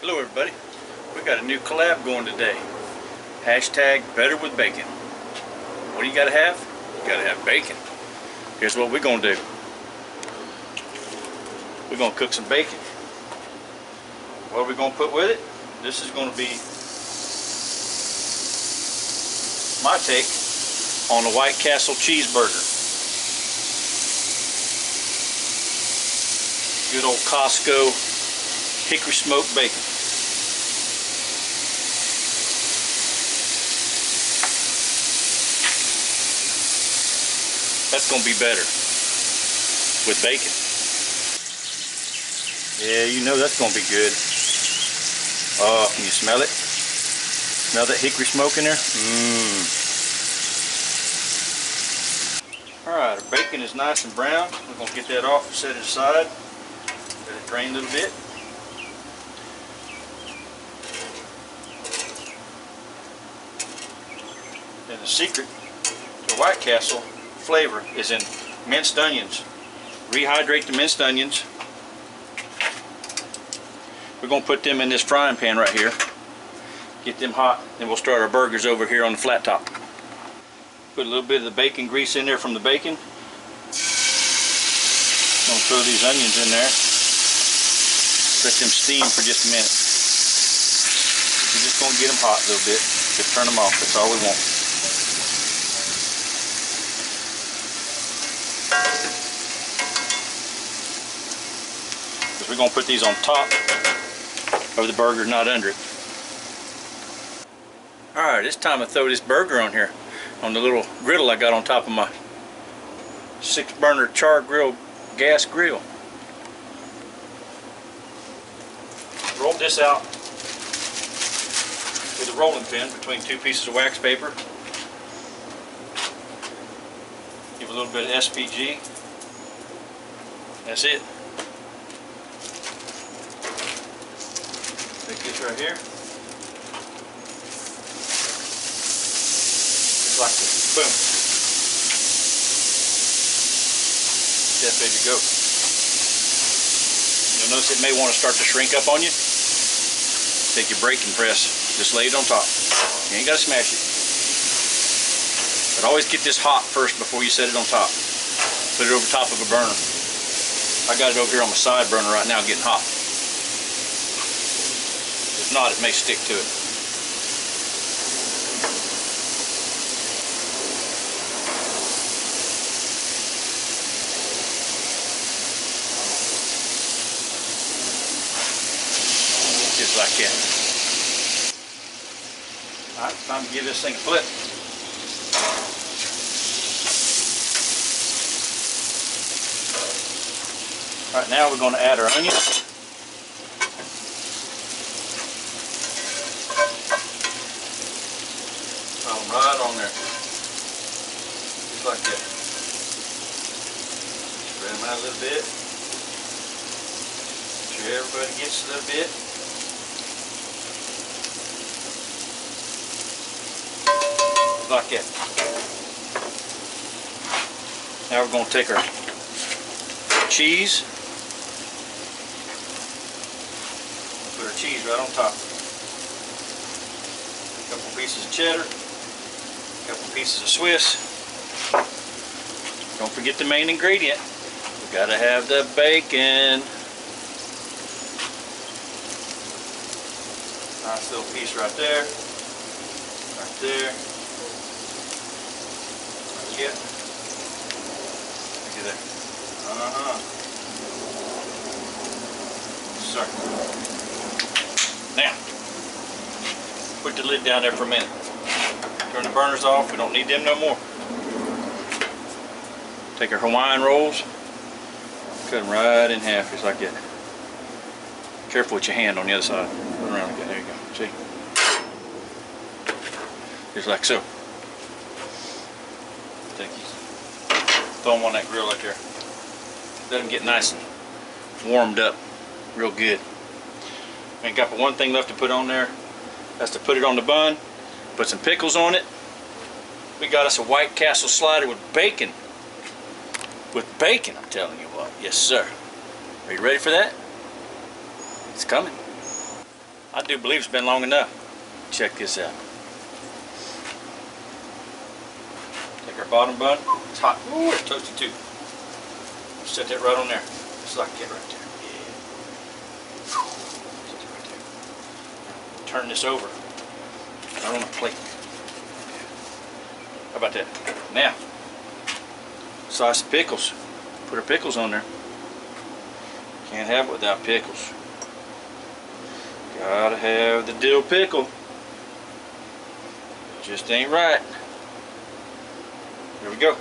Hello everybody, we got a new collab going today. Hashtag better with bacon. What do you gotta have? You gotta have bacon. Here's what we're gonna do. We're gonna cook some bacon. What are we gonna put with it? This is gonna be my take on the White Castle cheeseburger. Good old Costco hickory smoked bacon. That's going to be better with bacon. Yeah, you know that's going to be good. Oh, can you smell it? Smell that hickory smoke in there? Alright, our bacon is nice and brown. We're going to get that off and set it aside. Let it drain a little bit. And the secret to White Castle flavor is in minced onions. Rehydrate the minced onions. We're going to put them in this frying pan right here. Get them hot, then we'll start our burgers over here on the flat top. Put a little bit of the bacon grease in there from the bacon. Gonna throw these onions in there. Let them steam for just a minute. We're just gonna get them hot a little bit. Just turn them off, that's all we want. We're going to put these on top of the burger, not under it. Alright, it's time to throw this burger on here, on the little griddle I got on top of my 6-burner char grill gas grill. Roll this out with a rolling pin between 2 pieces of wax paper. Give a little bit of SPG. That's it. Take this right here. Just like this. Boom. That baby go. You'll notice it may want to start to shrink up on you. Take your braking press. Just lay it on top. You ain't got to smash it. But always get this hot first before you set it on top. Put it over top of a burner. I got it over here on my side burner right now getting hot. If not, it may stick to it. Just like that. Alright, it's time to give this thing a flip. Alright, now we're going to add our onions. Right on there. Just like that. Spread them out a little bit. Make sure everybody gets a little bit. Like that. Now we're going to take our cheese. Put our cheese right on top. A couple pieces of cheddar. Couple pieces of Swiss. Don't forget the main ingredient. We gotta have the bacon. Nice little piece right there. Right there. Right here. Look at that. Sir. Now, put the lid down there for a minute. Turn the burners off, we don't need them no more. Take our Hawaiian rolls, cut them right in half, just like that. Careful with your hand on the other side. Put it around like that, there you go, see? Just like so. Take these, throw them on that grill right there. Let them get nice and warmed up, real good. Ain't got but one thing left to put on there. That's to put it on the bun. Put some pickles on it. We got us a White Castle slider with bacon. With bacon, I'm telling you what. Yes, sir. Are you ready for that? It's coming. I do believe it's been long enough. Check this out. Take our bottom bun. It's hot. Ooh, it's toasty too. Set that right on there. Just like that right there. Yeah. Set that right there. Turn this over. Right on a plate. How about that? Now, slice of pickles. Put our pickles on there. Can't have it without pickles. Gotta have the dill pickle. Just ain't right. Here we go.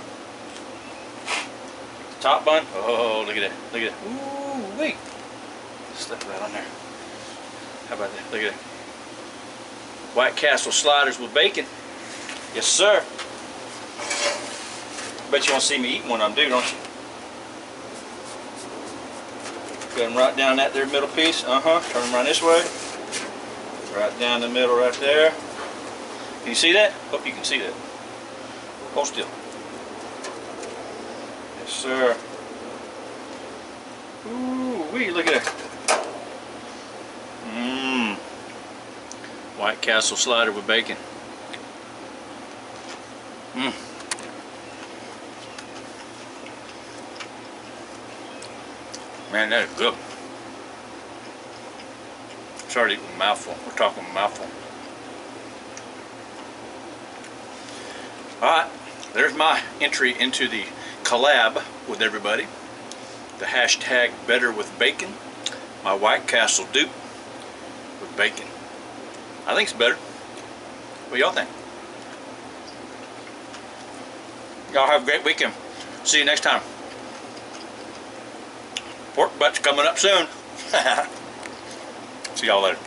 The top bun. Oh, look at that. Look at that. Ooh, wait. Slip that on there. How about that? Look at that. White Castle sliders with bacon. Yes, sir. Bet you want to see me eat one of them, don't you? Got them right down that there middle piece. Turn them around this way. Right down the middle right there. Can you see that? Hope you can see that. Hold still. Yes, sir. Ooh, wee, look at that. Mmm. White Castle slider with bacon. Mmm. Man, that is good. Sorry to eat with a mouthful. We're talking a mouthful. Alright, there's my entry into the collab with everybody. The hashtag better with bacon. My White Castle dupe with bacon. I think it's better. What do y'all think? Y'all have a great weekend. See you next time. Pork butt's coming up soon. See y'all later.